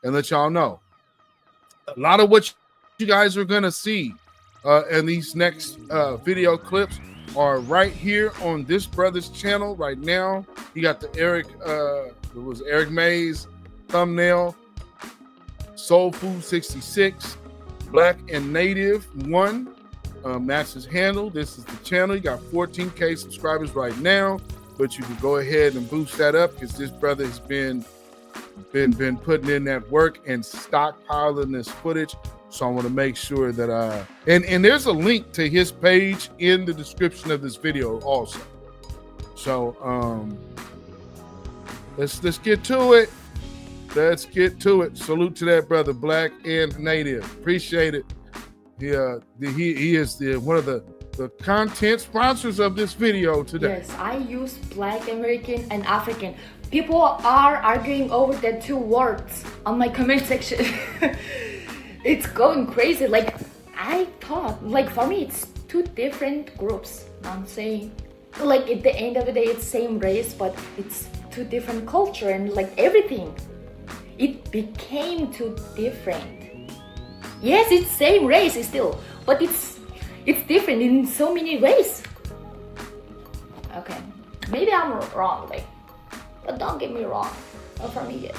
And let y'all know a lot of what you guys are gonna see in these next video clips are right here on this brother's channel right now. You got the Eric Mays thumbnail, Soul Food 66, Black and Native 1. That's his handle. This is the channel. You got 14K subscribers right now, but you can go ahead and boost that up because this brother has been putting in that work and stockpiling this footage. So I want to make sure that and there's a link to his page in the description of this video also. So let's get to it. Let's get to it. Salute to that brother, Black and Native. Appreciate it. He is one of the content sponsors of this video today. Yes, I use Black American and African. People are arguing over the two words on my comment section. It's going crazy. Like, I thought, like, for me, it's two different groups. I'm saying, like, at the end of the day, it's same race, but it's two different culture and like everything. It became too different. Yes, it's same race still, but it's different in so many ways. Okay, maybe I'm wrong, like, but don't get me wrong. Not for me yet.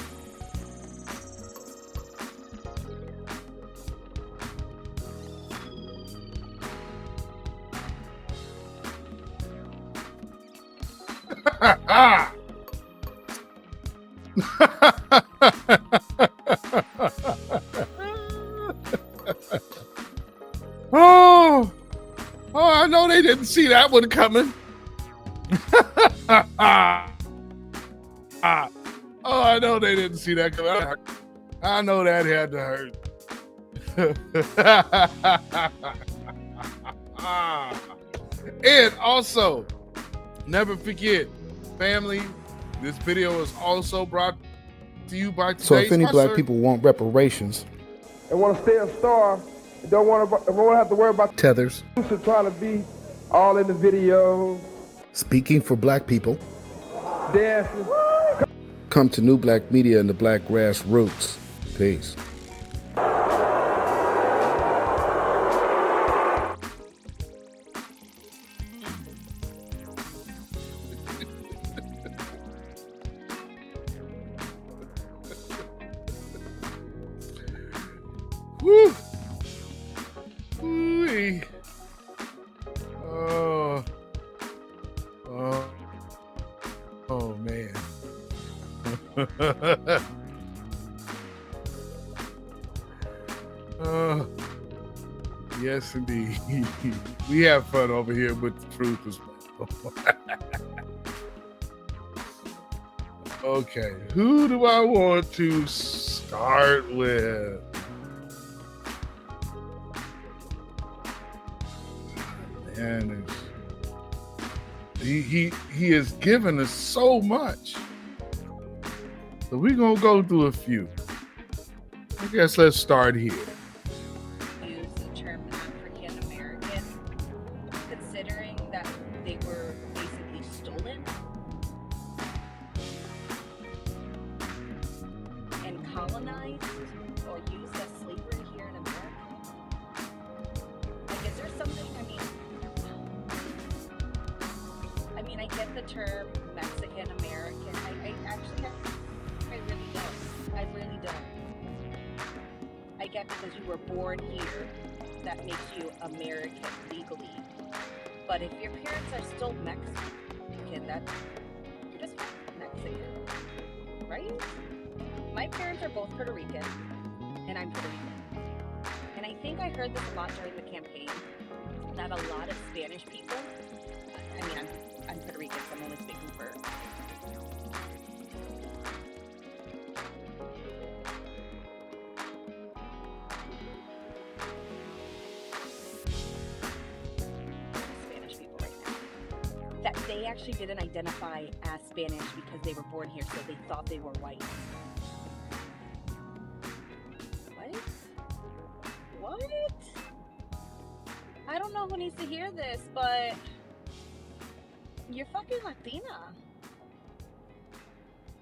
Oh, I know they didn't see that one coming. Oh, I know they didn't see that coming. I know that had to hurt. And also, never forget, family, this video is also brought to you by today's So if any sponsor. black people want reparations and want to stay a star, don't want to have to worry about Tethers, trying to be all in the video, speaking for black people, dancing. come to New Black Media and the Black Grassroots. Peace. Woo. Woo-wee. Oh. Oh man. Yes, indeed. We have fun over here with the truth as well. Okay, who do I want to start with? And he has given us so much. So we're gonna go through a few. I guess let's start here. Use the term African American, considering that they were basically stolen and colonized or used as slavery here in America. Like, is there something? I mean, I get the term Mexican American. I really don't. I get because you were born here, that makes you American legally. But if your parents are still Mexican, you're just Mexican, right? My parents are both Puerto Rican, and I'm Puerto Rican. And I think I heard this a lot during the campaign, that a lot of Spanish people, I mean, I'm Puerto Rican, so I'm only speaking for Spanish people right now, that they actually didn't identify as Spanish because they were born here, so they thought they were white. What? know who needs to hear this, but you're fucking Latina.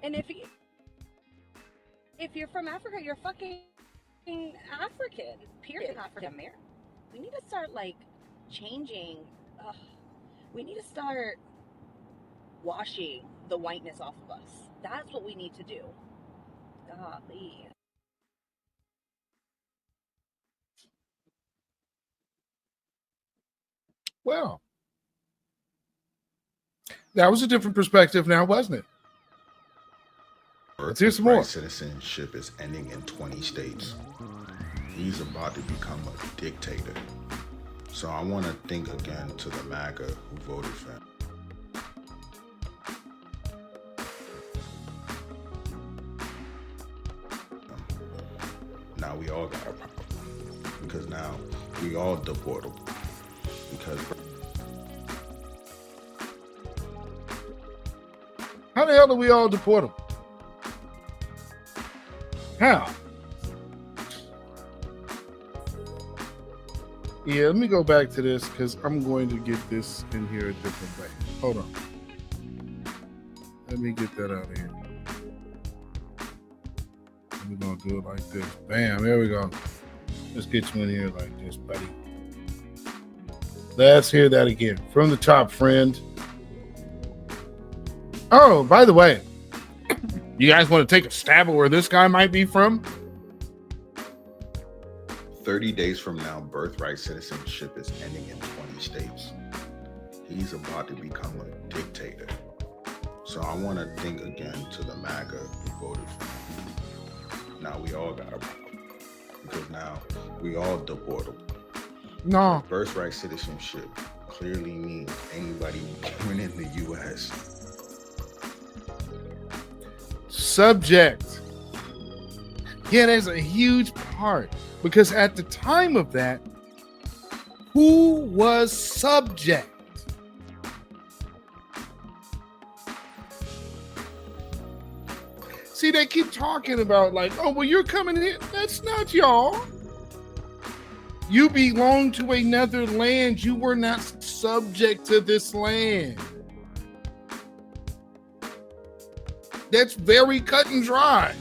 And if you're from Africa, you're fucking African. Period. African American. We need to start like changing. We need to start washing the whiteness off of us. That's what we need to do. Golly. Well, that was a different perspective now, wasn't it? Let's hear some more. Citizenship is ending in 20 states. He's about to become a dictator. So I want to think again to the MAGA who voted for him. Now we all got a problem. Because now we all deportable. Because how the hell are we all deportable? How? Yeah, let me go back to this because I'm going to get this in here a different way. Hold on. Let me get that out of here. We're going to do it like this. Bam, there we go. Let's get you in here like this, buddy. Let's hear that again. From the top, friend. Oh, by the way, you guys want to take a stab at where this guy might be from? 30 days from now, birthright citizenship is ending in 20 states. He's about to become a dictator. So I want to think again to the MAGA who voted for him. Now we all got a problem. Because now we all deportable. No. Birthright citizenship clearly means anybody born in the U.S. Subject. Yeah, there's a huge part. Because at the time of that, who was subject? See, they keep talking about like, oh, well, you're coming here. That's not y'all. You belong to another land. You were not subject to this land. That's very cut and dry.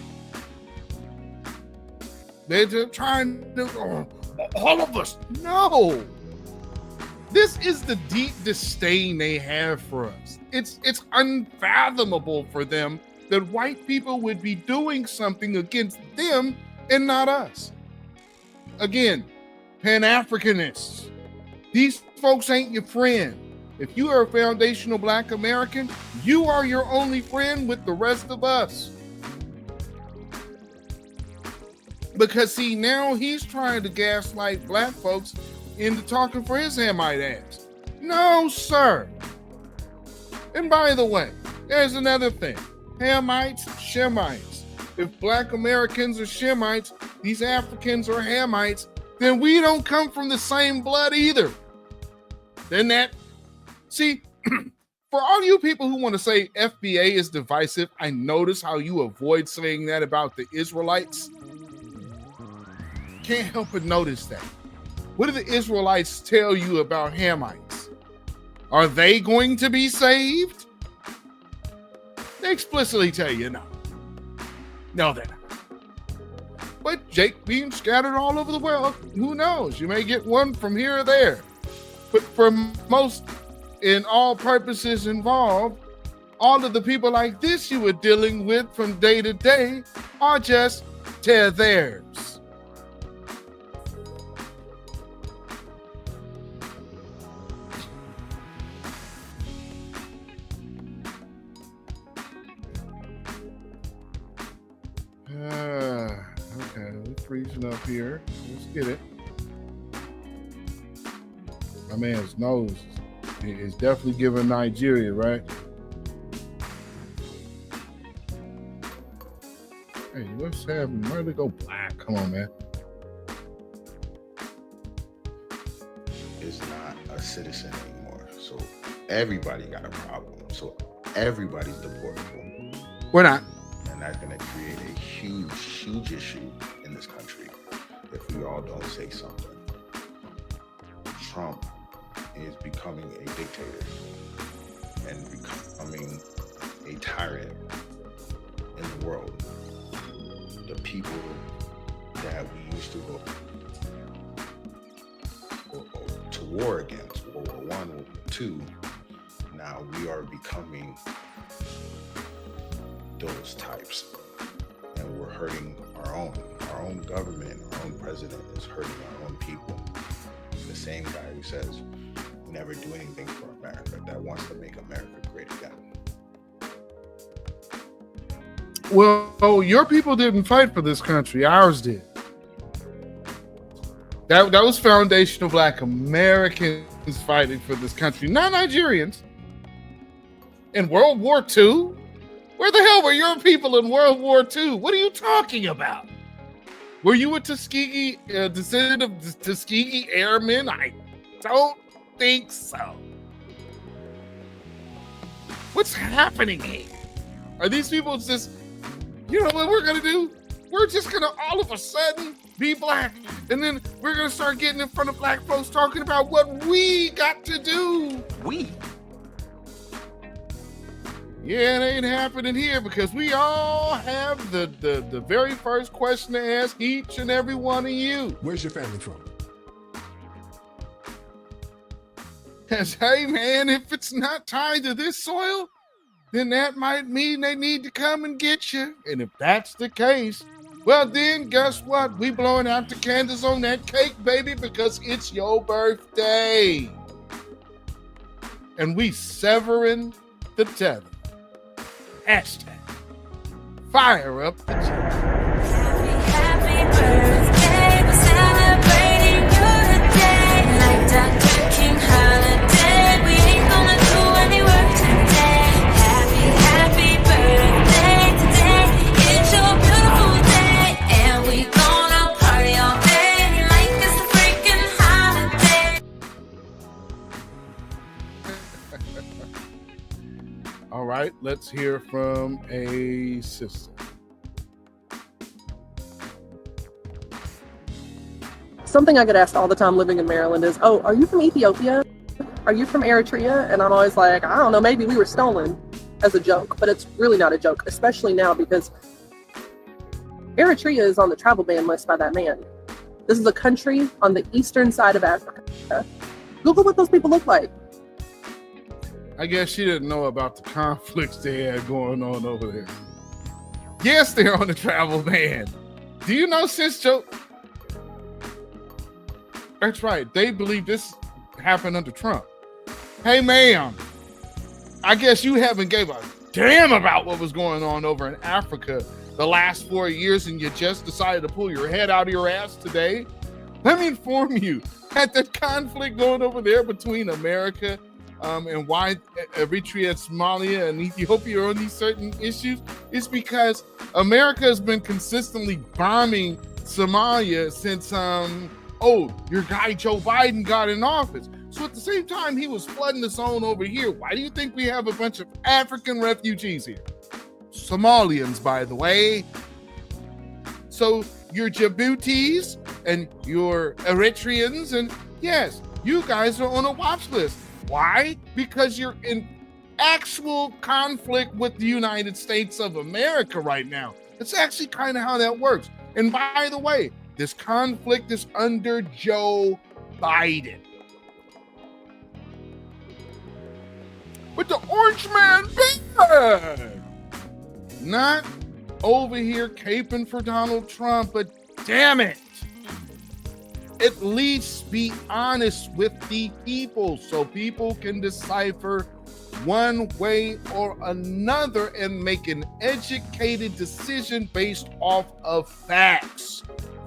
They're just trying to, all of us. No. This is the deep disdain they have for us. It's unfathomable for them that white people would be doing something against them and not us. Again, Pan-Africanists. These folks ain't your friend. If you are a foundational Black American, you are your only friend with the rest of us. Because see, now he's trying to gaslight Black folks into talking for his Hamite ass. No, sir. And by the way, there's another thing. Hamites, Shemites. If Black Americans are Shemites, these Africans are Hamites, then we don't come from the same blood either. Then that, see, for all you people who want to say FBA is divisive, I notice how you avoid saying that about the Israelites. Can't help but notice that. What do the Israelites tell you about Hamites? Are they going to be saved? They explicitly tell you no. No, they're not. But Jake being scattered all over the world, who knows? You may get one from here or there. But for most, in all purposes involved, all of the people like this you were dealing with from day to day are just tethers. Okay, we're freezing up here. Let's get it. My man's nose is definitely giving Nigeria, right? Hey, what's happening? Where did it go black? Come on, man. Is not a citizen anymore. So everybody got a problem. So everybody's deportable. We're not. And that's going to create a huge issue in this country if we all don't say something. Trump is becoming a dictator and becoming a tyrant in the world. The people that we used to go to war against, World War I, World War II, now we are becoming those types. And we're hurting our own government, our own president is hurting our own people. The same guy who says never do anything for America, that wants to make America great again. Well, your people didn't fight for this country. Ours did. That was foundational Black Americans fighting for this country, not Nigerians. In World War II? Where the hell were your people in World War II? What are you talking about? Were you a Tuskegee, descendant of Tuskegee Airmen? I don't think so. What's happening here? Are these people just, you know what we're going to do? We're just going to all of a sudden be Black. And then we're going to start getting in front of Black folks talking about what we got to do. We? Yeah, it ain't happening here because we all have the very first question to ask each and every one of you. Where's your family from? Because, hey, man, if it's not tied to this soil, then that might mean they need to come and get you. And if that's the case, well, then guess what? We blowing out the candles on that cake, baby, because it's your birthday. And we severing the tether. Hashtag fire up the tether. Happy birthday, we're celebrating your day. Like Dr. King holiday, we ain't gonna do any work today. Happy birthday today, it's your beautiful day. And we gonna party all day, like it's a freaking holiday. All right, let's hear from a sister. Something I get asked all the time living in Maryland is, oh, are you from Ethiopia? Are you from Eritrea? And I'm always like, I don't know, maybe we were stolen, as a joke, but it's really not a joke, especially now because Eritrea is on the travel ban list by that man. This is a country on the eastern side of Africa. Google what those people look like. I guess she didn't know about the conflicts they had going on over there. Yes, they're on the travel ban. Do you know, Sis Joe? That's right. They believe this happened under Trump. Hey, ma'am, I guess you haven't gave a damn about what was going on over in Africa the last 4 years and you just decided to pull your head out of your ass today. Let me inform you that the conflict going over there between America and why Eritrea, Somalia, and Ethiopia are on these certain issues is because America has been consistently bombing Somalia since, your guy Joe Biden got in office. So at the same time, he was flooding the zone over here. Why do you think we have a bunch of African refugees here? Somalians, by the way. So your Djiboutis and your Eritreans, and yes, you guys are on a watch list. Why? Because you're in actual conflict with the United States of America right now. It's actually kind of how that works. And by the way, this conflict is under Joe Biden. With the orange man bad. Not over here caping for Donald Trump, but damn it. At least be honest with the people so people can decipher one way or another and make an educated decision based off of facts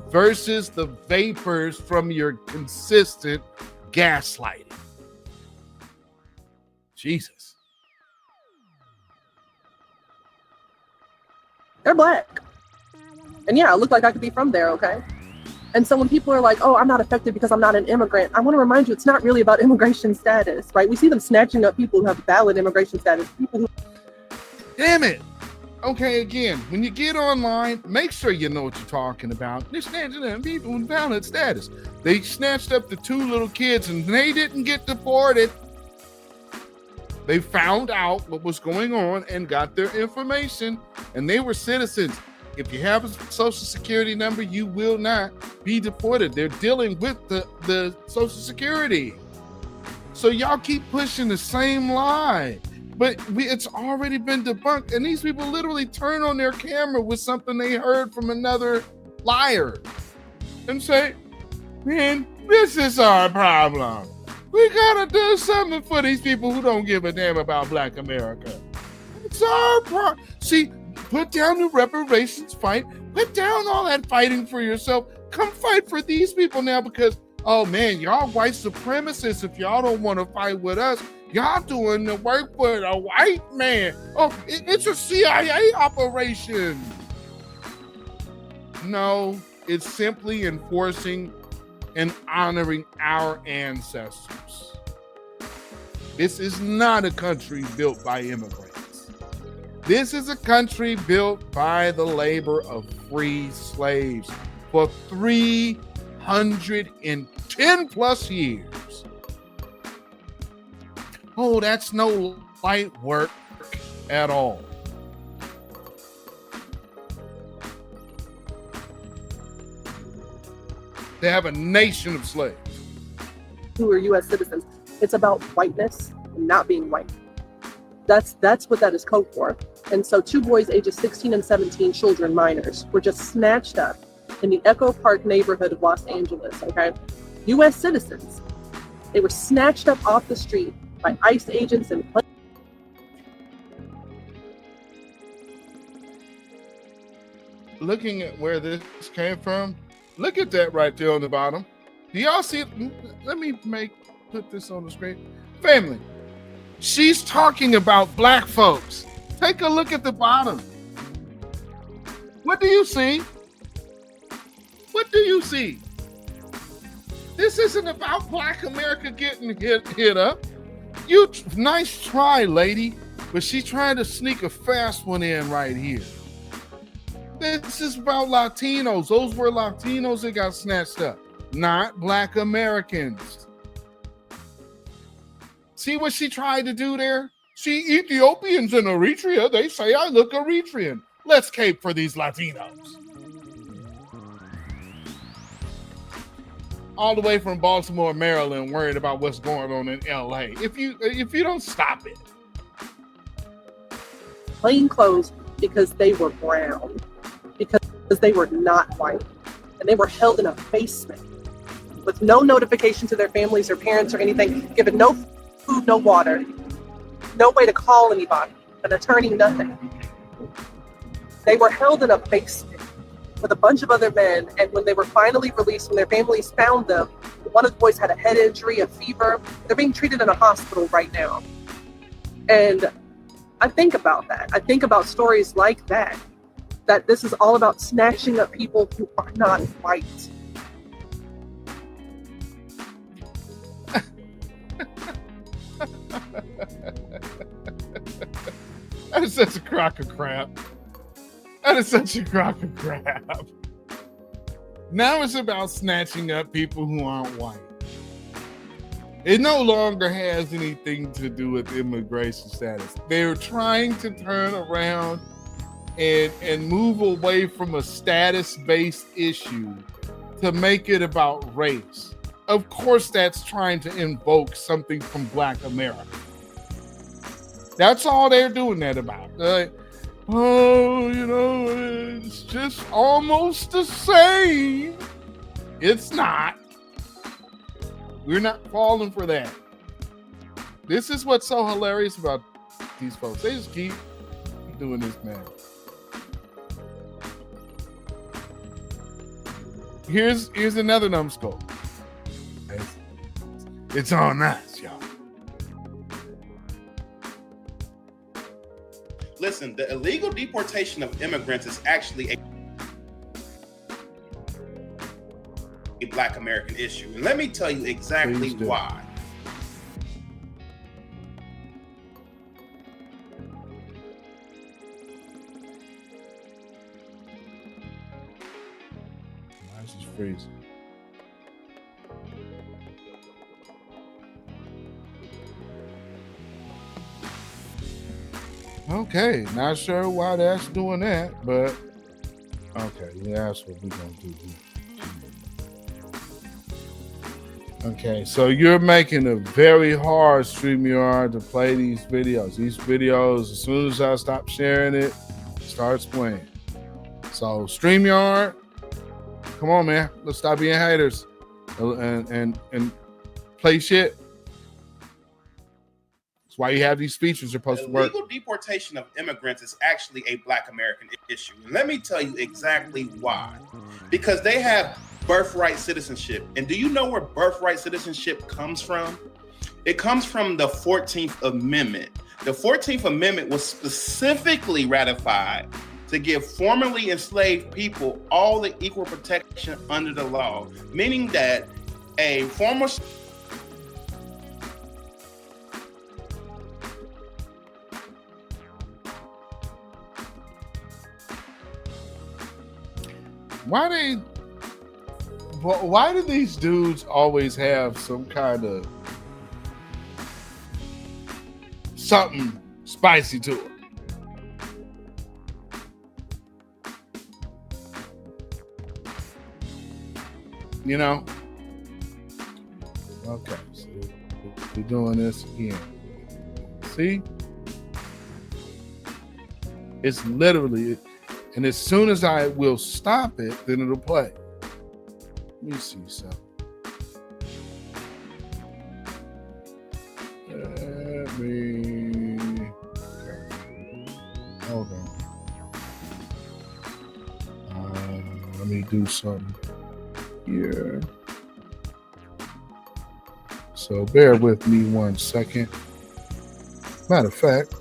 versus the vapors from your consistent gaslighting. Jesus. They're Black. And yeah, I look like I could be from there, okay? And so when people are like, oh, I'm not affected because I'm not an immigrant, I want to remind you, it's not really about immigration status, right? We see them snatching up people who have valid immigration status. People who... Damn it. Okay, again, when you get online, make sure you know what you're talking about. They're snatching up people in violent status. They snatched up the 2 little kids and they didn't get deported. They found out what was going on and got their information, and they were citizens. If you have a social security number, you will not be deported. They're dealing with the social security. So y'all keep pushing the same lie. But it's already been debunked, and these people literally turn on their camera with something they heard from another liar and say, man, this is our problem. We gotta do something for these people who don't give a damn about Black America. It's our problem. See, put down the reparations fight. Put down all that fighting for yourself. Come fight for these people now, because, oh man, y'all white supremacists, if y'all don't want to fight with us, y'all doing the work for a white man. Oh, it's a CIA operation. No, it's simply enforcing and honoring our ancestors. This is not a country built by immigrants. This is a country built by the labor of free slaves for 310 plus years. Oh, that's no light work at all. They have a nation of slaves who are U.S. citizens. It's about whiteness and not being white. That's what that is code for. And so 2 boys ages 16 and 17, children, minors, were just snatched up in the Echo Park neighborhood of Los Angeles, okay? U.S. citizens. They were snatched up off the street by ICE agents and looking at where this came from, look at that right there on the bottom. Do y'all see it? Let me put this on the screen. Family, she's talking about Black folks. Take a look at the bottom. What do you see? What do you see? This isn't about Black America getting hit up. Nice try, lady, but she's trying to sneak a fast one in right here. This is about Latinos. Those were Latinos that got snatched up, not Black Americans. See what she tried to do there? See, Ethiopians in Eritrea, they say I look Eritrean. Let's cape for these Latinos. All the way from Baltimore, Maryland, worried about what's going on in LA. If you don't stop it. plain clothes because they were brown, because they were not white, and they were held in a basement with no notification to their families or parents or anything, given no food, no water, no way to call anybody, an attorney, nothing. They were held in a basement with a bunch of other men, and when they were finally released, when their families found them, one of the boys had a head injury, a fever. They're being treated in a hospital right now. And I think about that. I think about stories like that, that this is all about snatching up people who are not white. That is such a crock of crap. That is such a crock of crap. Now it's about snatching up people who aren't white. It no longer has anything to do with immigration status. They're trying to turn around and move away from a status-based issue to make it about race. Of course, that's trying to invoke something from Black America. That's all they're doing that about. Oh, you know, it's just almost the same. It's not. We're not falling for that. This is what's so hilarious about these folks. They just keep doing this, man. Here's another numbskull. It's all nice, y'all. Listen, the illegal deportation of immigrants is actually a Black American issue. And let me tell you exactly why. freezing. Okay, not sure why that's doing that, but okay, that's what we're gonna do here. Okay, so you're making it very hard, StreamYard, to play these videos. These videos, as soon as I stop sharing it, it starts playing. So StreamYard, come on, man, let's stop being haters and play shit. That's why you have these features are supposed to work. Illegal deportation of immigrants is actually a Black American issue. And let me tell you exactly why. Because they have birthright citizenship. And do you know where birthright citizenship comes from? It comes from the 14th Amendment. The 14th Amendment was specifically ratified to give formerly enslaved people all the equal protection under the law, meaning that a former why do these dudes always have some kind of something spicy to it? You know? Okay, so we're doing this again. See? It's literally, and as soon as I will stop it, then it'll play. Let me see something. Let me, okay. Hold on. Let me do something here. So bear with me 1 second. Matter of fact,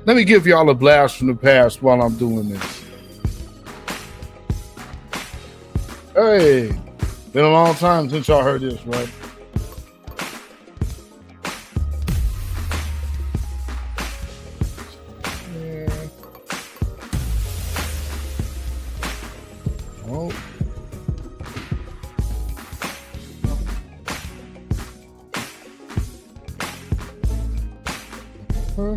let me give y'all a blast from the past while I'm doing this. Hey, been a long time since y'all heard this, right? Yeah. Oh. Huh?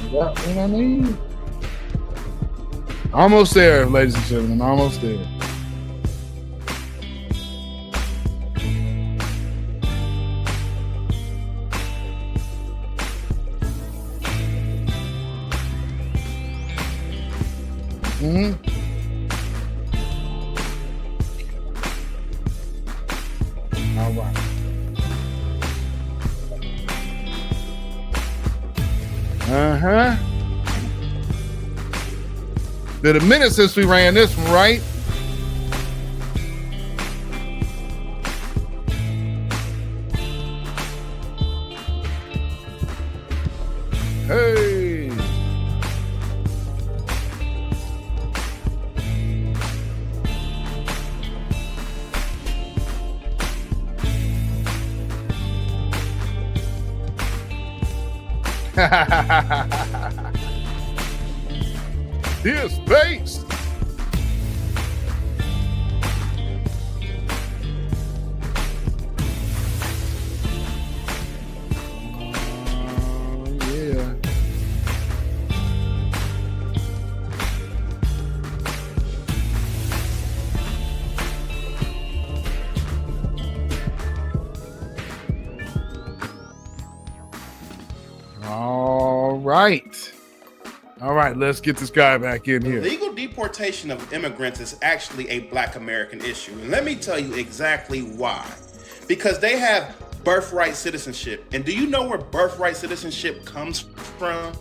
Got what I need. Almost there, ladies and gentlemen. Almost there. All right. Been a minute since we ran this one, right? Hey. This base. Yeah. All right. All right, let's get this guy back in here. Legal deportation of immigrants is actually a Black American issue. And let me tell you exactly why. Because they have birthright citizenship. And do you know where birthright citizenship comes from?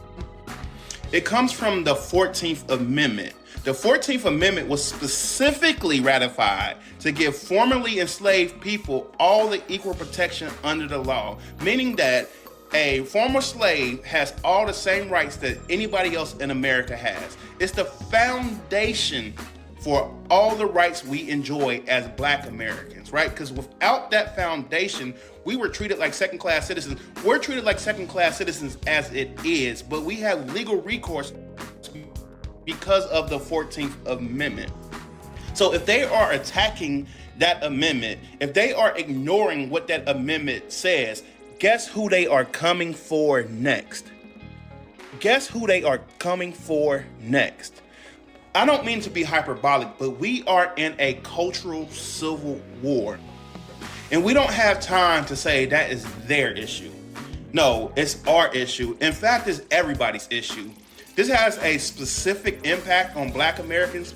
It comes from the 14th Amendment. The 14th Amendment was specifically ratified to give formerly enslaved people all the equal protection under the law, meaning that a former slave has all the same rights that anybody else in America has. It's the foundation for all the rights we enjoy as Black Americans, right? Because without that foundation, we were treated like second-class citizens. We're treated like second-class citizens as it is, but we have legal recourse because of the 14th Amendment. So if they are attacking that amendment, if they are ignoring what that amendment says, guess who they are coming for next? Guess who they are coming for next? I don't mean to be hyperbolic, but we are in a cultural civil war. And we don't have time to say that is their issue. No, it's our issue. In fact, it's everybody's issue. This has a specific impact on Black Americans,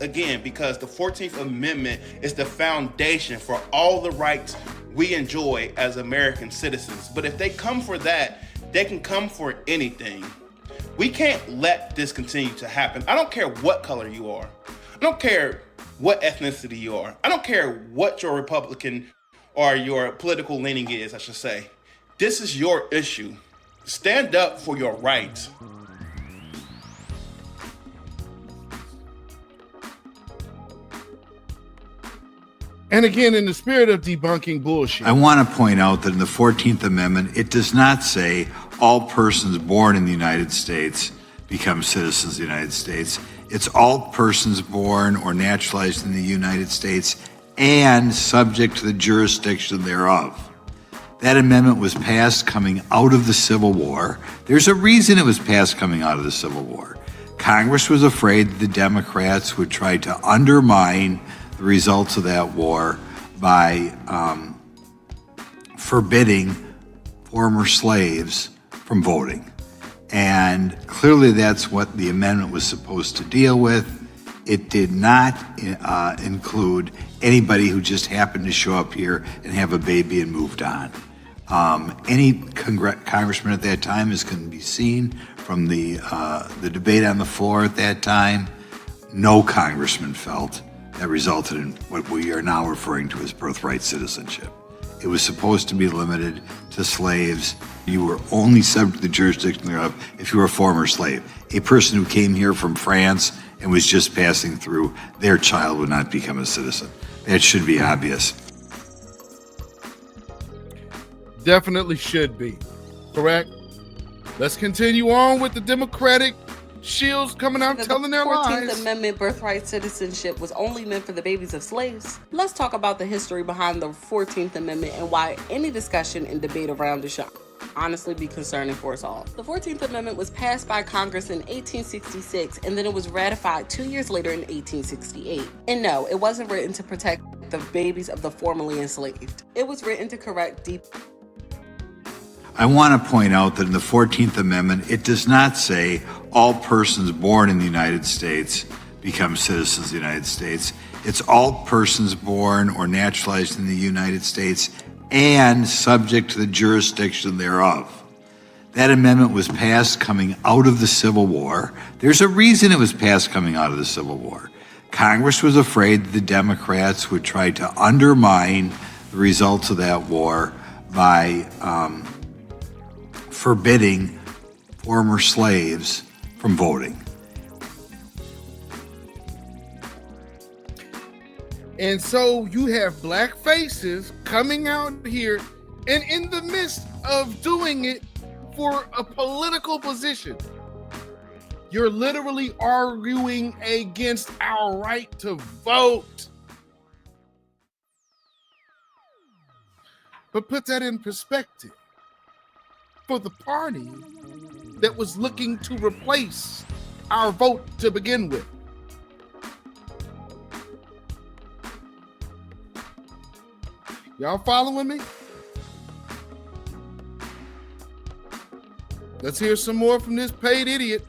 again, because the 14th Amendment is the foundation for all the rights we enjoy as American citizens. But if they come for that, they can come for anything. We can't let this continue to happen. I don't care what color you are. I don't care what ethnicity you are. I don't care what your Republican or your political leaning is, I should say. This is your issue. Stand up for your rights. And again, in the spirit of debunking bullshit, I want to point out that in the 14th Amendment, it does not say all persons born in the United States become citizens of the United States. It's all persons born or naturalized in the United States and subject to the jurisdiction thereof. That amendment was passed coming out of the Civil War. There's a reason it was passed coming out of the Civil War. Congress was afraid that the Democrats would try to undermine the results of that war by forbidding former slaves from voting. And clearly that's what the amendment was supposed to deal with. It did not include anybody who just happened to show up here and have a baby and moved on. Any congressman at that time, as can be seen from the debate on the floor at that time, no congressman felt that resulted in what we are now referring to as birthright citizenship. It was supposed to be limited to slaves. You were only subject to the jurisdiction thereof if you were a former slave. A person who came here from France and was just passing through, their child would not become a citizen. That should be obvious. definitely should be. Correct? Let's continue on with the Democratic shields coming out telling their lies. The 14th Amendment birthright citizenship was only meant for the babies of slaves. Let's talk about the history behind the 14th Amendment and why any discussion and debate around it should honestly be concerning for us all. The 14th Amendment was passed by Congress in 1866, and then it was ratified 2 years later in 1868. And no, it wasn't written to protect the babies of the formerly enslaved. It was written to correct deep. I want to point out that in the 14th Amendment, it does not say all persons born in the United States become citizens of the United States. It's all persons born or naturalized in the United States and subject to the jurisdiction thereof. That amendment was passed coming out of the Civil War. There's a reason it was passed coming out of the Civil War. Congress was afraid that the Democrats would try to undermine the results of that war by forbidding former slaves from voting. And so you have black faces coming out here and in the midst of doing it for a political position. You're literally arguing against our right to vote. But put that in perspective. For the party that was looking to replace our vote to begin with. Y'all following me? Let's hear some more from this paid idiot.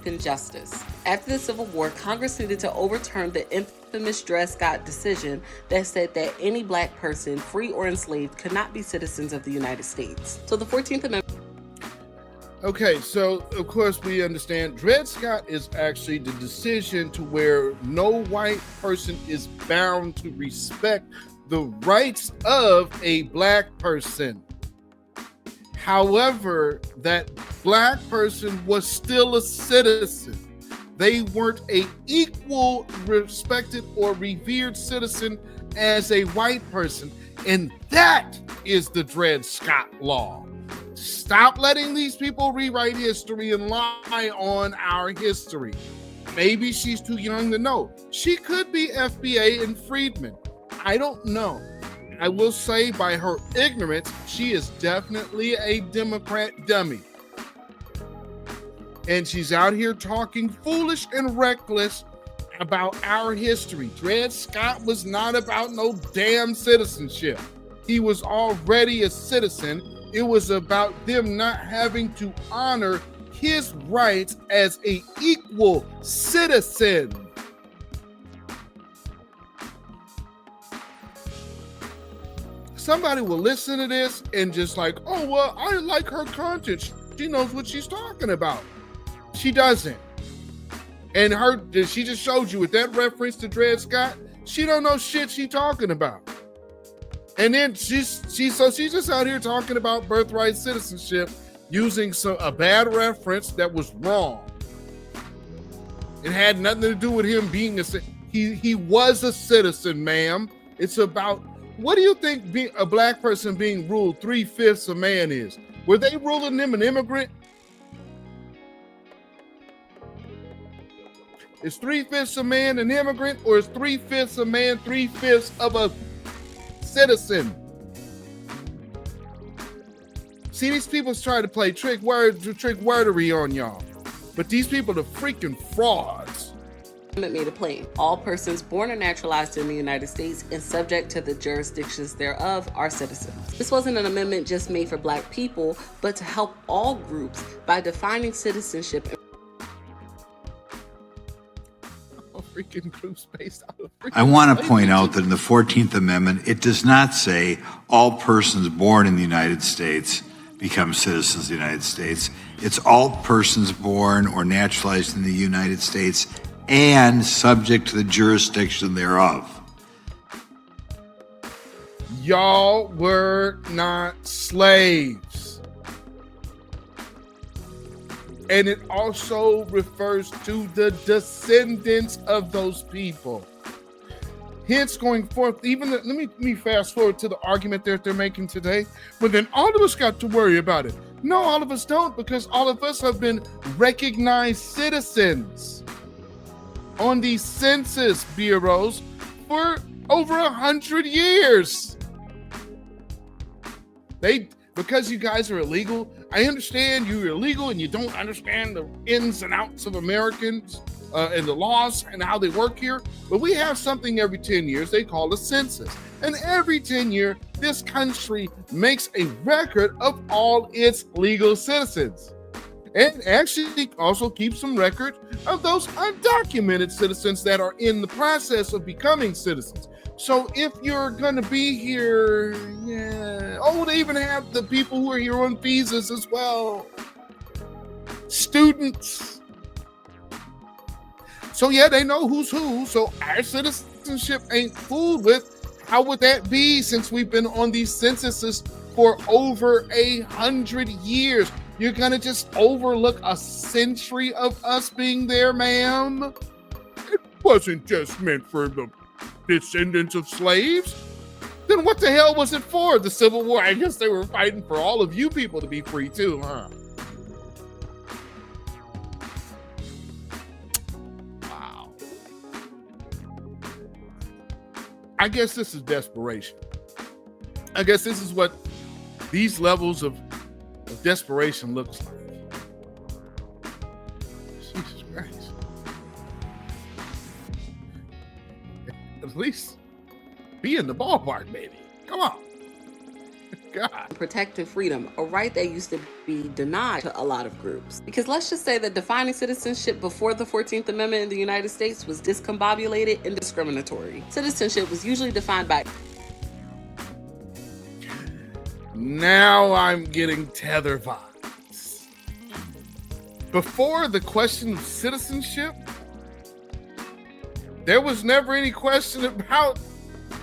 injustice. After the Civil War, Congress needed to overturn the infamous Dred Scott decision that said that any black person, free or enslaved, could not be citizens of the United States. So the 14th Amendment. Okay, so of course we understand Dred Scott is actually the decision to where no white person is bound to respect the rights of a black person. However, that black person was still a citizen. They weren't a equal, respected, or revered citizen as a white person. And that is the Dred Scott law. Stop letting these people rewrite history and lie on our history. Maybe she's too young to know. She could be FBA and Freedman. I don't know. I will say by her ignorance, she is definitely a Democrat dummy. And she's out here talking foolish and reckless about our history. Dred Scott was not about no damn citizenship. He was already a citizen. It was about them not having to honor his rights as an equal citizen. Somebody will listen to this and just like, oh, well, I like her content. She knows what she's talking about. She doesn't. And she just showed you with that reference to Dred Scott, she don't know shit she talking about. And then she's just out here talking about birthright citizenship using a bad reference that was wrong. It had nothing to do with him being he was a citizen, ma'am. It's about, what do you think a black person being ruled 3/5 a man is? Were they ruling them an immigrant? Is 3/5 a man an immigrant, or is 3/5 a man 3/5 of a citizen? See, these people try to play trick wordery on y'all, but these people are freaking frauds. Made it plain. All persons born or naturalized in the United States and subject to the jurisdictions thereof are citizens. This wasn't an amendment just made for black people, but to help all groups by defining citizenship. I want to point out that in the 14th Amendment, it does not say all persons born in the United States become citizens of the United States. It's all persons born or naturalized in the United States and subject to the jurisdiction thereof. Y'all were not slaves. And it also refers to the descendants of those people. Hence, going forth, let me fast forward to the argument that they're making today. But then all of us got to worry about it. No, all of us don't, because all of us have been recognized citizens on these census bureaus for over 100 years. Because you guys are illegal, I understand you're illegal and you don't understand the ins and outs of Americans and the laws and how they work here, but we have something every 10 years they call a census. And every 10 years, this country makes a record of all its legal citizens. And actually also keeps some record of those undocumented citizens that are in the process of becoming citizens. So if you're going to be here, they even have the people who are here on visas as well. Students. So they know who's who. So our citizenship ain't fooled with. How would that be since we've been on these censuses for over 100 years? You're going to just overlook a century of us being there, ma'am? It wasn't just meant for the descendants of slaves. Then what the hell was it for? The Civil War? I guess they were fighting for all of you people to be free too, huh? Wow. I guess this is desperation. I guess this is what these levels of desperation looks like. Jesus Christ. At least be in the ballpark, baby. Come on. God. Protecting freedom, a right that used to be denied to a lot of groups. Because let's just say that defining citizenship before the 14th Amendment in the United States was discombobulated and discriminatory. Citizenship was usually defined by... Now I'm getting Tether vibes. Before the question of citizenship, there was never any question about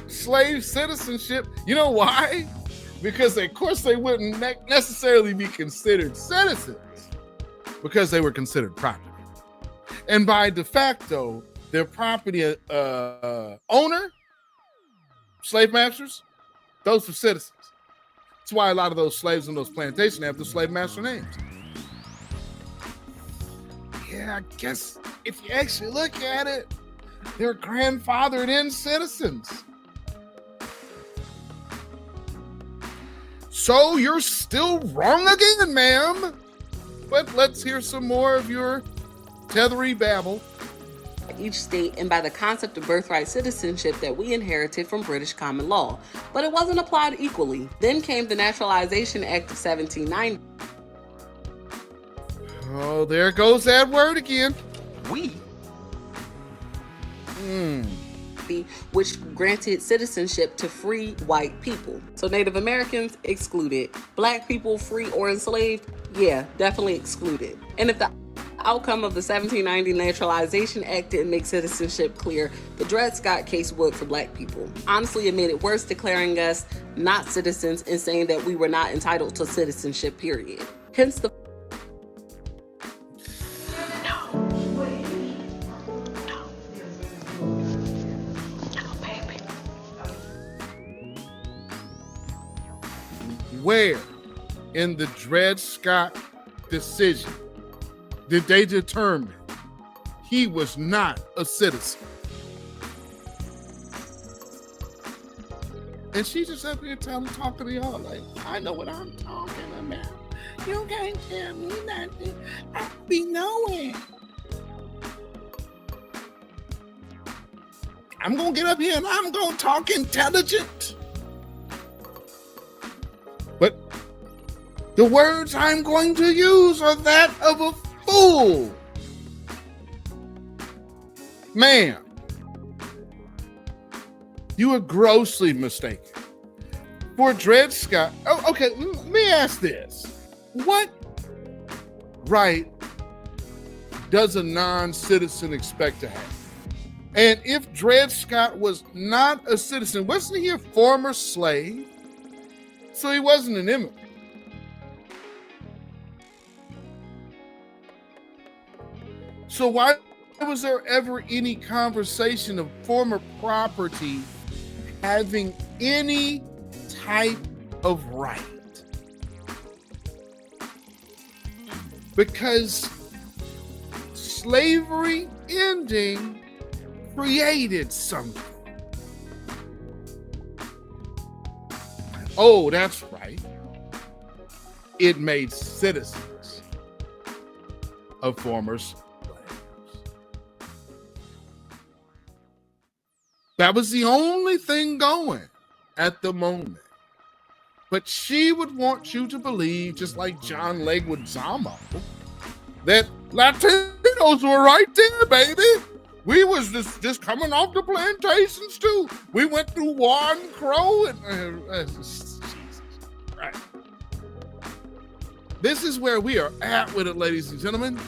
slave citizenship. You know why? Because of course they wouldn't necessarily be considered citizens because they were considered property. And by de facto, their property owner, slave masters, those were citizens. That's why a lot of those slaves in those plantations have the slave master names. Yeah, I guess if you actually look at it, they're grandfathered in citizens. So you're still wrong again, ma'am. But let's hear some more of your tethery babble. Each state and by the concept of birthright citizenship that we inherited from British common law, but it wasn't applied equally. Then came the Naturalization Act of 1790. Oh, there goes that word again. We. Which granted citizenship to free white people. So Native Americans excluded. Black people, free or enslaved, yeah, definitely excluded. And if the outcome of the 1790 Naturalization Act didn't make citizenship clear, the Dred Scott case would for black people. Honestly, it made it worse, declaring us not citizens and saying that we were not entitled to citizenship, period. Hence the Where in the Dred Scott decision did they determine he was not a citizen? And she just up here talking to y'all like, I know what I'm talking about. You can't tell me nothing. I be knowing. I'm going to get up here and I'm going to talk intelligent. But the words I'm going to use are that of a fool. Ma'am, you are grossly mistaken. For Dred Scott, okay, let me ask this. What right does a non-citizen expect to have? And if Dred Scott was not a citizen, wasn't he a former slave? So he wasn't an immigrant. So why was there ever any conversation of former property having any type of right? Because slavery ending created something. Oh, that's right. It made citizens of former slaves. That was the only thing going at the moment. But she would want you to believe, just like John Leguizamo, that Latinos were right there, baby. We was just coming off the plantations too. We went through Juan Crow and right. This is where we are at with it, ladies and gentlemen.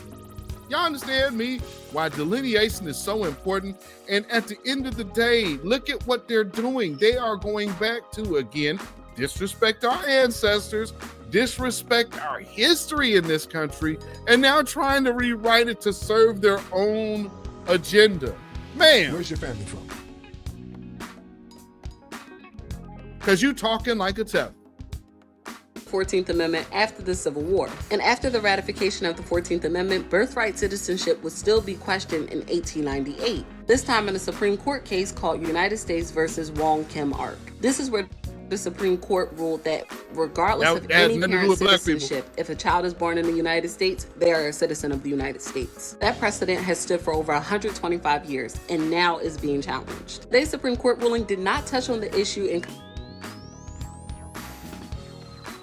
Y'all understand me? Why delineation is so important. And at the end of the day, look at what they're doing. They are going back to, again, disrespect our ancestors, disrespect our history in this country, and now trying to rewrite it to serve their own agenda. Man. Where's your family from? Because you talking like a Tether. 14th Amendment after the Civil War. And after the ratification of the 14th Amendment, birthright citizenship would still be questioned in 1898, this time in a Supreme Court case called United States versus Wong Kim Ark. This is where the Supreme Court ruled that regardless of any parent's citizenship, if a child is born in the United States, they are a citizen of the United States. That precedent has stood for over 125 years and now is being challenged. Today's Supreme Court ruling did not touch on the issue in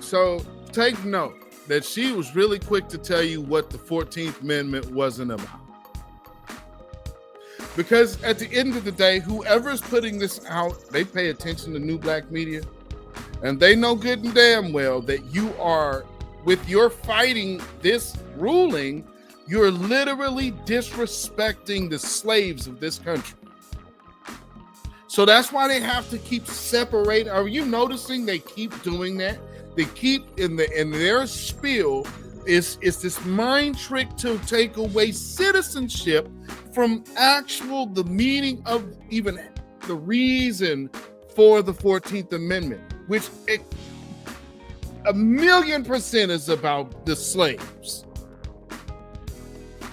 So take note that she was really quick to tell you what the 14th Amendment wasn't about. Because at the end of the day, whoever's putting this out, they pay attention to New Black Media, and they know good and damn well that you are, with your fighting this ruling, you're literally disrespecting the slaves of this country. So that's why they have to keep separating. Are you noticing they keep doing that? They keep in their spiel is this mind trick to take away citizenship from the meaning of even the reason for the 14th Amendment, which 1,000,000% is about the slaves.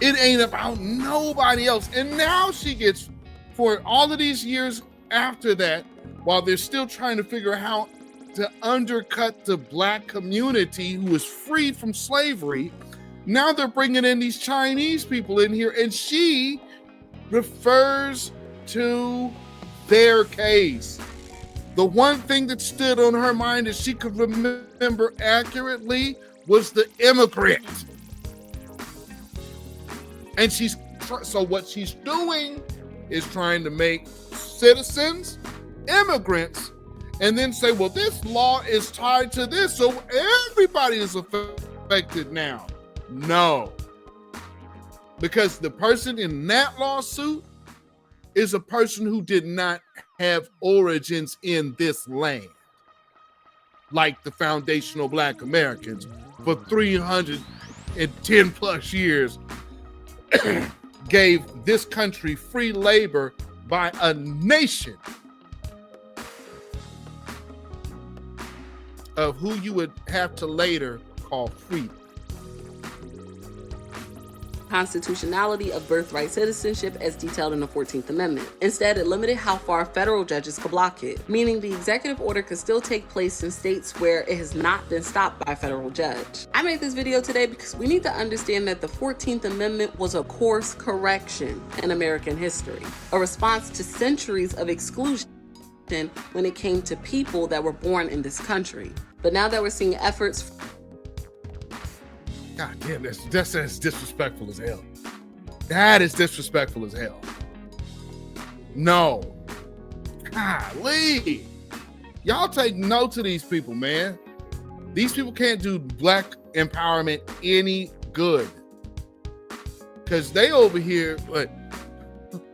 It ain't about nobody else. And now she gets, for all of these years after that, while they're still trying to figure out how to undercut the Black community who was freed from slavery, now they're bringing in these Chinese people in here, and she refers to their case. The one thing that stood on her mind that she could remember accurately was the immigrant. And so what she's doing is trying to make citizens immigrants, and then say, well, this law is tied to this, so everybody is affected now. No. Because the person in that lawsuit is a person who did not have origins in this land, like the foundational Black Americans for 310 plus years gave this country free labor by a nation of who you would have to later call freedom. Constitutionality of birthright citizenship as detailed in the 14th Amendment. Instead, it limited how far federal judges could block it, meaning the executive order could still take place in states where it has not been stopped by a federal judge. I made this video today because we need to understand that the 14th Amendment was a course correction in American history, a response to centuries of exclusion when it came to people that were born in this country. But now that we're seeing efforts, God damn, that's as disrespectful as hell. That is disrespectful as hell. No. Golly. Y'all take note to these people, man. These people can't do Black empowerment any good. Because they over here, but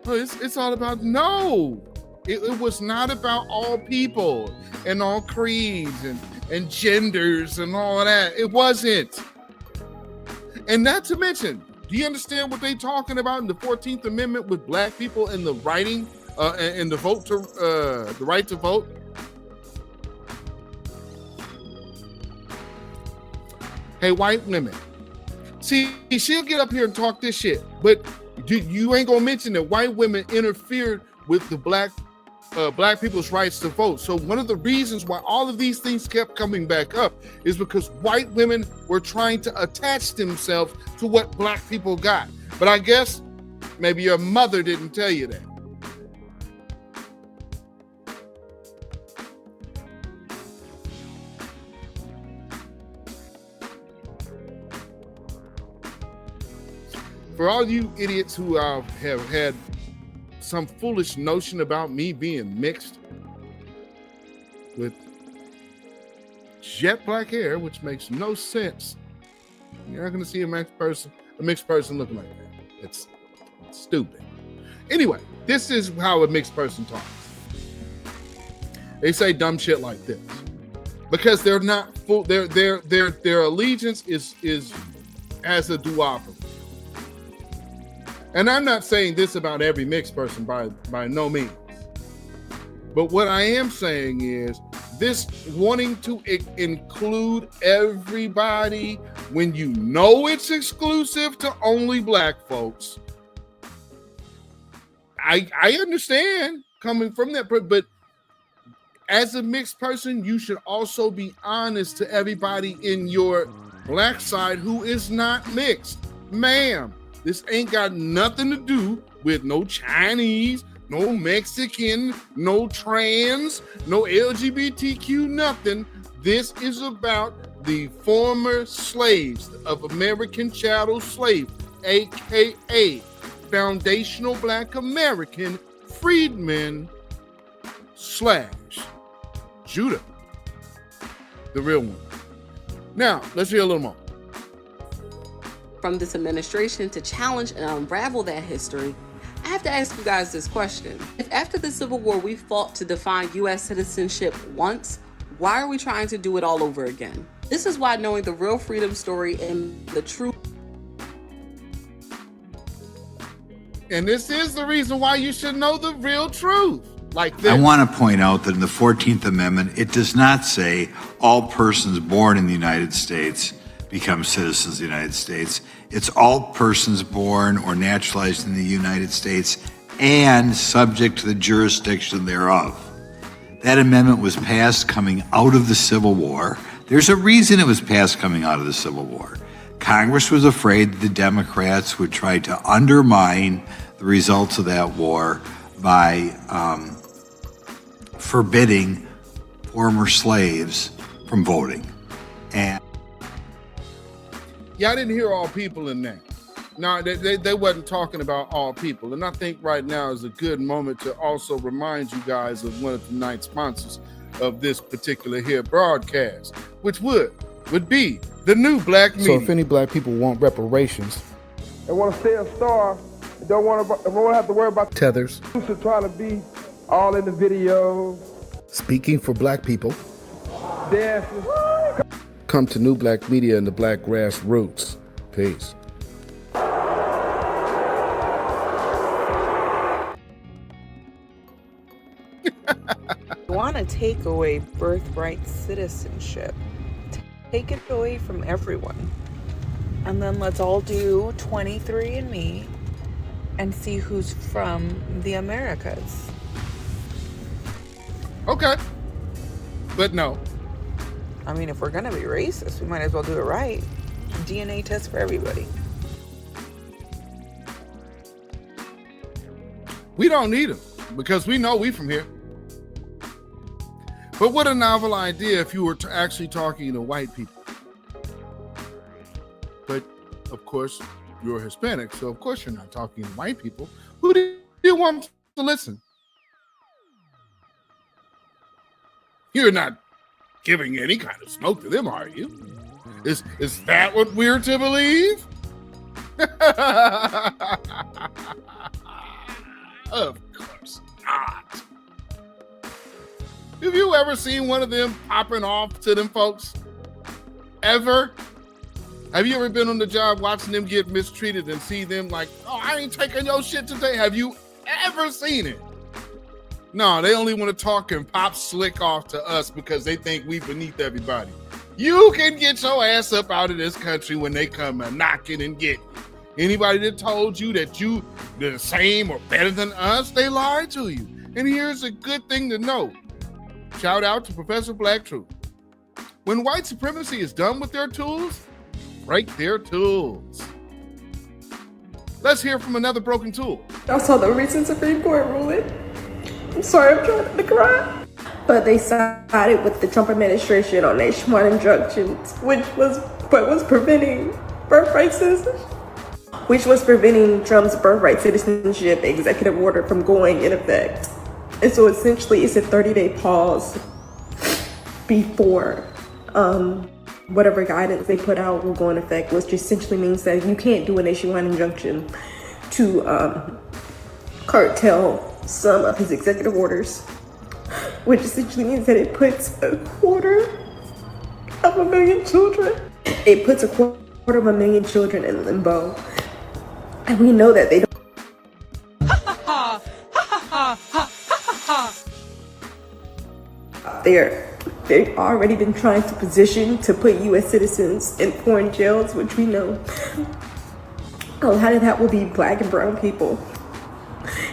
it's all about, no. It was not about all people and all creeds and genders and all of that. It wasn't. And not to mention, do you understand what they talking about in the 14th Amendment with Black people and the writing and the vote to the right to vote? Hey, white women. See, she'll get up here and talk this shit, but you ain't gonna mention that white women interfered with the Black people's rights to vote. So one of the reasons why all of these things kept coming back up is because white women were trying to attach themselves to what Black people got. But I guess maybe your mother didn't tell you that. For all you idiots who have had some foolish notion about me being mixed with jet black hair, which makes no sense. You're not going to see a mixed person looking like that. It's stupid. Anyway, this is how a mixed person talks. They say dumb shit like this because they're not full. Their allegiance is as a duopoly. And I'm not saying this about every mixed person by no means. But what I am saying is this wanting to include everybody when you know it's exclusive to only Black folks. I understand coming from that, but as a mixed person, you should also be honest to everybody in your Black side who is not mixed. Ma'am, this ain't got nothing to do with no Chinese, no Mexican, no trans, no LGBTQ, nothing. This is about the former slaves of American chattel slave, aka foundational Black American freedmen / Judah, the real one. Now, let's hear a little more. From this administration to challenge and unravel that history, I have to ask you guys this question. If after the Civil War we fought to define U.S. citizenship once, why are we trying to do it all over again? This is why knowing the real freedom story and the true... And this is the reason why you should know the real truth. Like this. I want to point out that in the 14th Amendment, it does not say all persons born in the United States become citizens of the United States. It's all persons born or naturalized in the United States and subject to the jurisdiction thereof. That amendment was passed coming out of the Civil War. There's a reason it was passed coming out of the Civil War. Congress was afraid that the Democrats would try to undermine the results of that war by forbidding former slaves from voting. And yeah, I didn't hear all people in that. No, they wasn't talking about all people. And I think right now is a good moment to also remind you guys of one of tonight's sponsors of this particular here broadcast, which would be the new Black Media. So if any Black people want reparations, they want to stay a star, don't want to have to worry about Tethers, trying to be all in the videos, speaking for Black people, dancing. Come to New Black Media and the Black Grassroots. Peace. You want to take away birthright citizenship. Take it away from everyone. And then let's all do 23andMe and see who's from the Americas. Okay. But no. I mean, if we're going to be racist, we might as well do it right. DNA test for everybody. We don't need them because we know we from here. But what a novel idea if you were actually talking to white people. But of course, you're Hispanic, so of course you're not talking to white people. Who do you want to listen? You're not giving any kind of smoke to them, are you? Is that what we're to believe? Of course not. Have you ever seen one of them popping off to them folks? Ever? Have you ever been on the job watching them get mistreated and see them like, oh, I ain't taking your shit today? Have you ever seen it? No, they only want to talk and pop slick off to us because they think we beneath everybody. You can get your ass up out of this country when they come a knocking and get you. Anybody that told you that you the same or better than us, they lied to you. And here's a good thing to know. Shout out to Professor Black Truth. When white supremacy is done with their tools, break their tools. Let's hear from another broken tool. I saw the recent Supreme Court ruling. I'm sorry, I'm trying to cry. But they sided with the Trump administration on nationwide injunctions, which was preventing birthright citizenship. Which was preventing Trump's birthright citizenship executive order from going in effect. And so essentially it's a 30-day pause before whatever guidance they put out will go in effect, which essentially means that you can't do a nationwide injunction to curtail some of his executive orders, which essentially means that it puts 250,000 children. It puts 250,000 children in limbo. And we know that they don't. They've already been trying to position to put U.S. citizens in foreign jails, which we know a lot of that will be Black and brown people.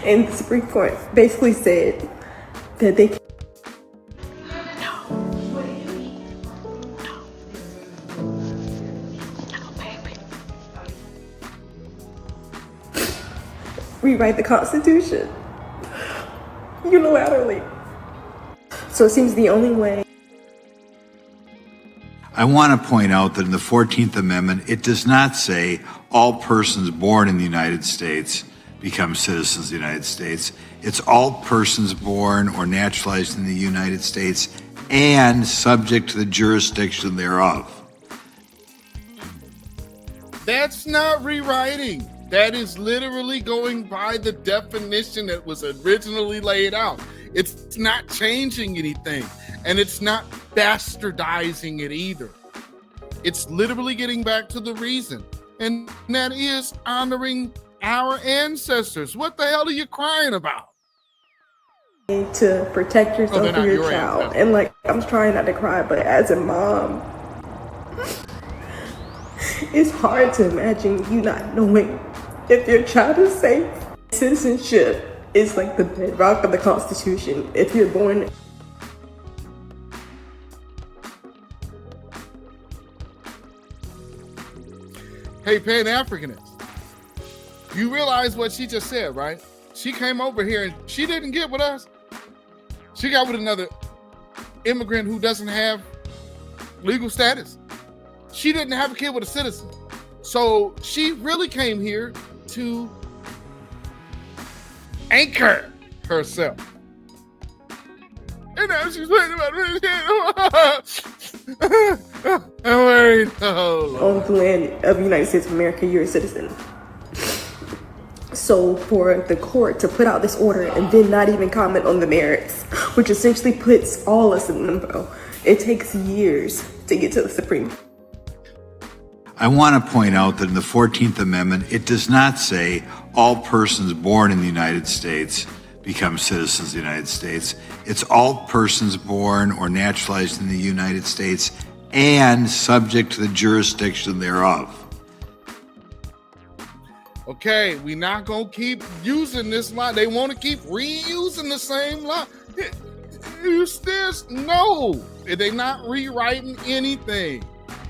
And the Supreme Court basically said that they can't. Rewrite the Constitution unilaterally. So it seems the only way. I want to point out that in the 14th Amendment, it does not say all persons born in the United States become citizens of the United States. It's all persons born or naturalized in the United States and subject to the jurisdiction thereof. That's not rewriting. That is literally going by the definition that was originally laid out. It's not changing anything, and it's not bastardizing it either. It's literally getting back to the reason, and that is honoring our ancestors. What the hell are you crying about? To protect yourself they're or not your your child. ancestors. And like, I'm trying not to cry, but as a mom, it's hard to imagine you not knowing if your child is safe. Citizenship is like the bedrock of the Constitution. If you're born Hey, Pan-Africanist, you realize what she just said, right? She came over here and she didn't get with us. She got with another immigrant who doesn't have legal status. She didn't have a kid with a citizen. So she really came here to anchor herself. And now she's waiting about I'm worried. on the land of the United States of America, you're a citizen. So for the court to put out this order and then not even comment on the merits, which essentially puts all us in limbo, it takes years to get to the Supreme Court. I want to point out that in the 14th Amendment, it does not say all persons born in the United States become citizens of the United States. It's all persons born or naturalized in the United States and subject to the jurisdiction thereof. Okay, we're not gonna keep using this line. They want to keep reusing the same line. Use this? No, they're not rewriting anything.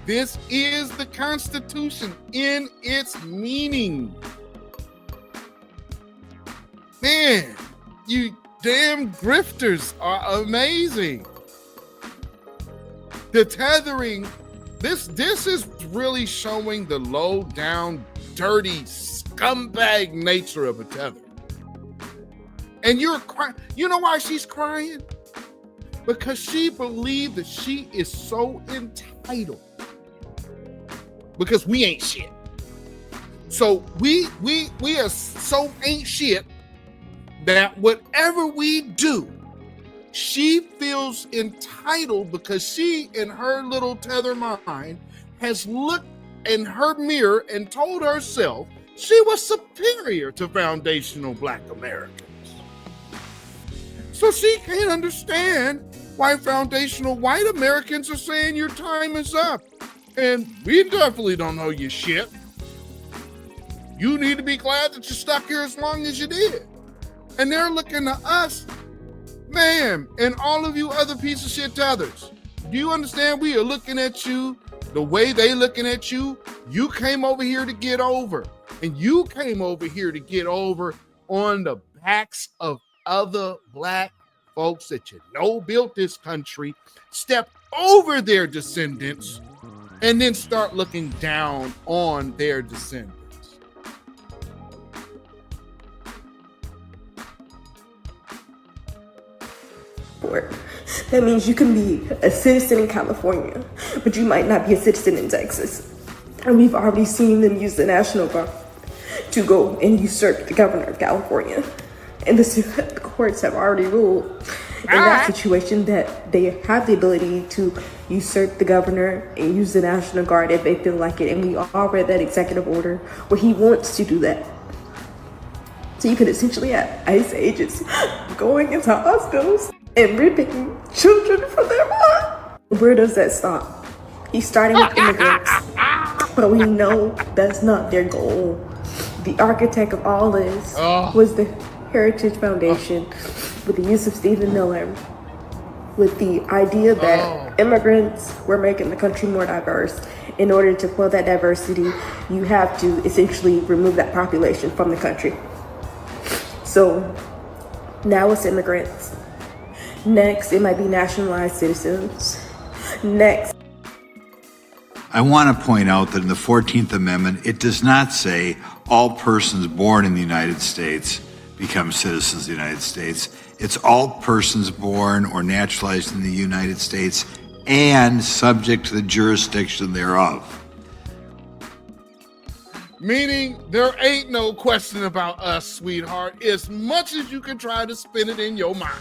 This is the Constitution in its meaning. Man, you damn grifters are amazing. The tethering, this is really showing the low down, dirty, scumbag nature of a tether. And you're crying. You know why she's crying? Because she believed that she is so entitled. Because we ain't shit. So we are so ain't shit that whatever we do, she feels entitled because she, in her little tether mind, has looked in her mirror and told herself she was superior to foundational Black Americans. So she can't understand why foundational white Americans are saying your time is up. And we definitely don't know your shit. You need to be glad that you stuck here as long as you did. And they're looking to us, man, and all of you other piece of shit tethers. Do you understand? We are looking at you the way they looking at you. You came over here to get over. And you came over here to get over on the backs of other Black folks that you know built this country, step over their descendants, and then start looking down on their descendants. That means you can be a citizen in California, but you might not be a citizen in Texas. And we've already seen them use the National Guard to go and usurp the governor of California. And the courts have already ruled in that situation that they have the ability to usurp the governor and use the National Guard if they feel like it. And we all read that executive order where he wants to do that. So you could essentially have ICE agents going into hospitals and ripping children from their mom. Where does that stop? He's starting with immigrants, but we know that's not their goal. The architect of all this was the Heritage Foundation with the use of Stephen Miller, with the idea that immigrants were making the country more diverse. In order to quell that diversity, you have to essentially remove that population from the country. So now it's immigrants. Next, it might be nationalized citizens. Next, I want to point out that in the 14th Amendment, it does not say all persons born in the United States become citizens of the United States. It's all persons born or naturalized in the United States and subject to the jurisdiction thereof. Meaning there ain't no question about us, sweetheart, as much as you can try to spin it in your mind.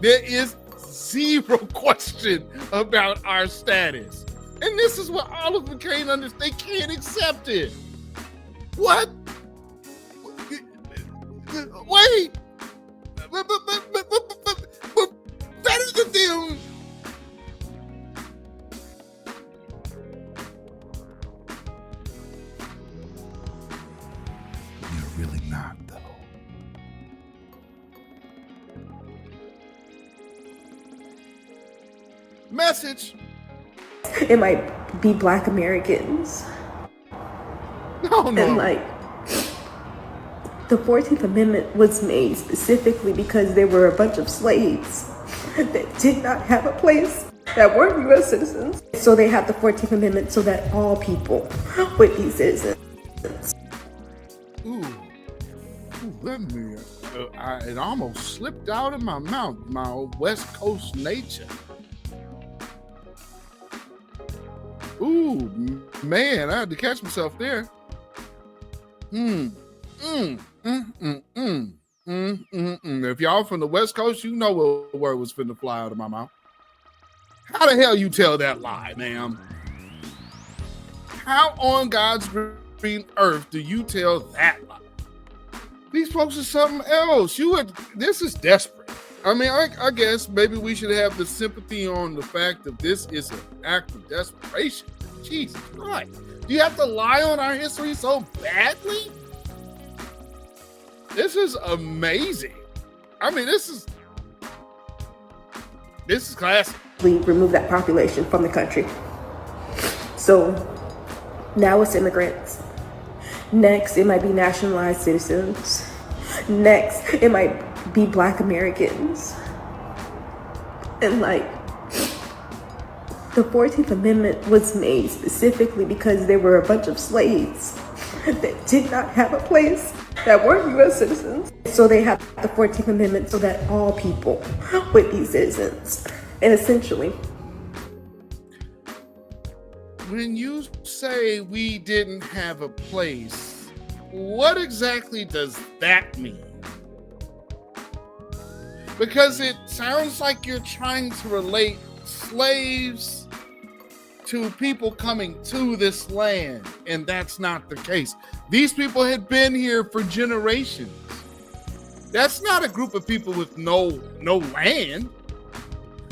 There is zero question about our status. And this is what all of them can't understand. They can't accept it. What? Wait. But better than them. You're really not, though. Message. It might be Black Americans. No. And like, the 14th Amendment was made specifically because there were a bunch of slaves that did not have a place, that weren't U.S. citizens. So they have the 14th Amendment so that all people would be citizens. Ooh, let me, it almost slipped out of my mouth, my old West Coast nature. Ooh, man, I had to catch myself there. If y'all from the West Coast, you know what word was finna fly out of my mouth. How the hell you tell that lie, ma'am? How on God's green earth do you tell that lie? These folks are something else. This is desperate. I mean, I guess maybe we should have the sympathy on the fact that this is an act of desperation. Jesus Christ. Do you have to lie on our history so badly? This is amazing. I mean, this is classic. We remove that population from the country. So now it's immigrants. Next, it might be nationalized citizens. Next, it might be Black Americans. And like, the 14th Amendment was made specifically because there were a bunch of slaves that did not have a place, that weren't U.S. citizens. So they have the 14th Amendment so that all people would be citizens. And essentially, when you say we didn't have a place, what exactly does that mean? Because it sounds like you're trying to relate slaves to people coming to this land, and that's not the case. These people had been here for generations. That's not a group of people with no land.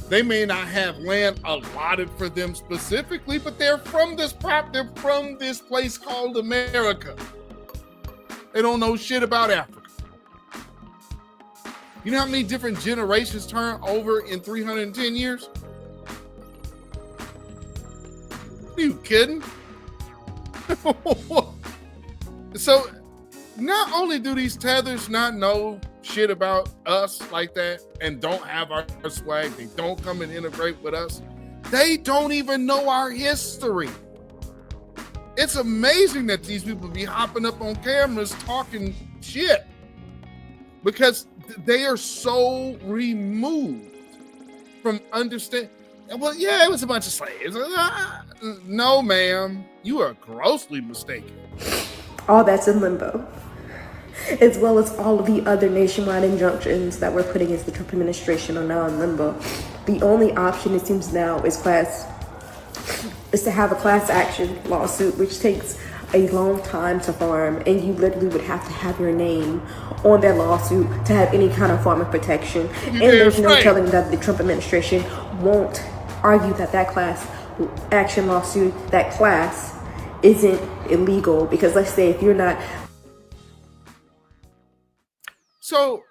They may not have land allotted for them specifically, but they're from this place called America. They don't know shit about Africa. You know how many different generations turn over in 310 years? Are you kidding? So not only do these tethers not know shit about us like that and don't have our swag, they don't come and integrate with us, they don't even know our history. It's amazing that these people be hopping up on cameras talking shit because they are so removed from understanding. Well, yeah, it was a bunch of slaves. No, ma'am, you are grossly mistaken. all that's in limbo, as well as all of the other nationwide injunctions that we're putting against the Trump administration are now in limbo. The only option, it seems now, is to have a class action lawsuit, which takes a long time to farm, and you literally would have to have your name on that lawsuit to have any kind of form of protection. And there's no telling that the Trump administration won't argue that that class action lawsuit, that class, isn't illegal, because let's say if you're not. So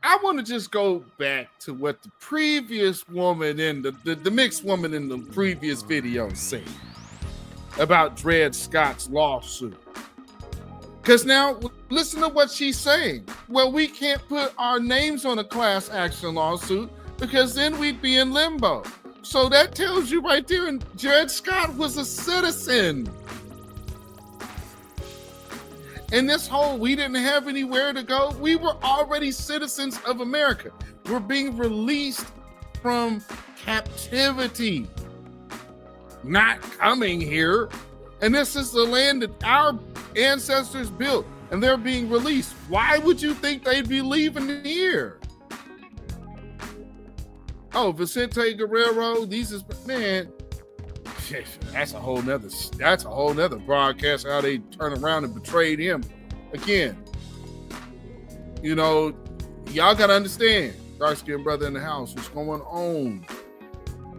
I want to just go back to what the previous woman in the mixed woman in the previous video said about Dred Scott's lawsuit. Because now, listen to what she's saying. Well, we can't put our names on a class action lawsuit because then we'd be in limbo. So that tells you right there, and Dred Scott was a citizen. And this whole, we didn't have anywhere to go, we were already citizens of America. We're being released from captivity, not coming here. And this is the land that our ancestors built, and they're being released. Why would you think they'd be leaving here? Oh, Vicente Guerrero, these is, man, that's a whole nother broadcast, how they turn around and betrayed him. Again, you know, y'all got to understand, dark-skinned brother in the house, what's going on.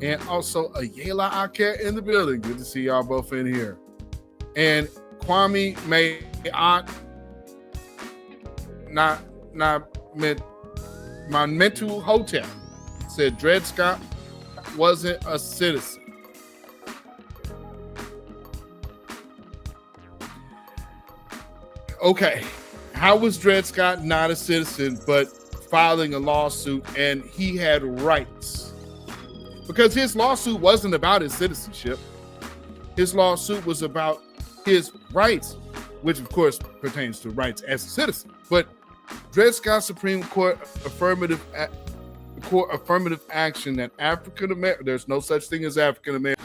And also, Ayala Aket in the building. Good to see y'all both in here. And Kwame Mayat, my mental hotel, said Dred Scott wasn't a citizen. Okay, how was Dred Scott not a citizen but filing a lawsuit, and he had rights? Because his lawsuit wasn't about his citizenship. His lawsuit was about his rights, which of course pertains to rights as a citizen. But Dred Scott Supreme Court affirmative action that African American, there's no such thing as African American.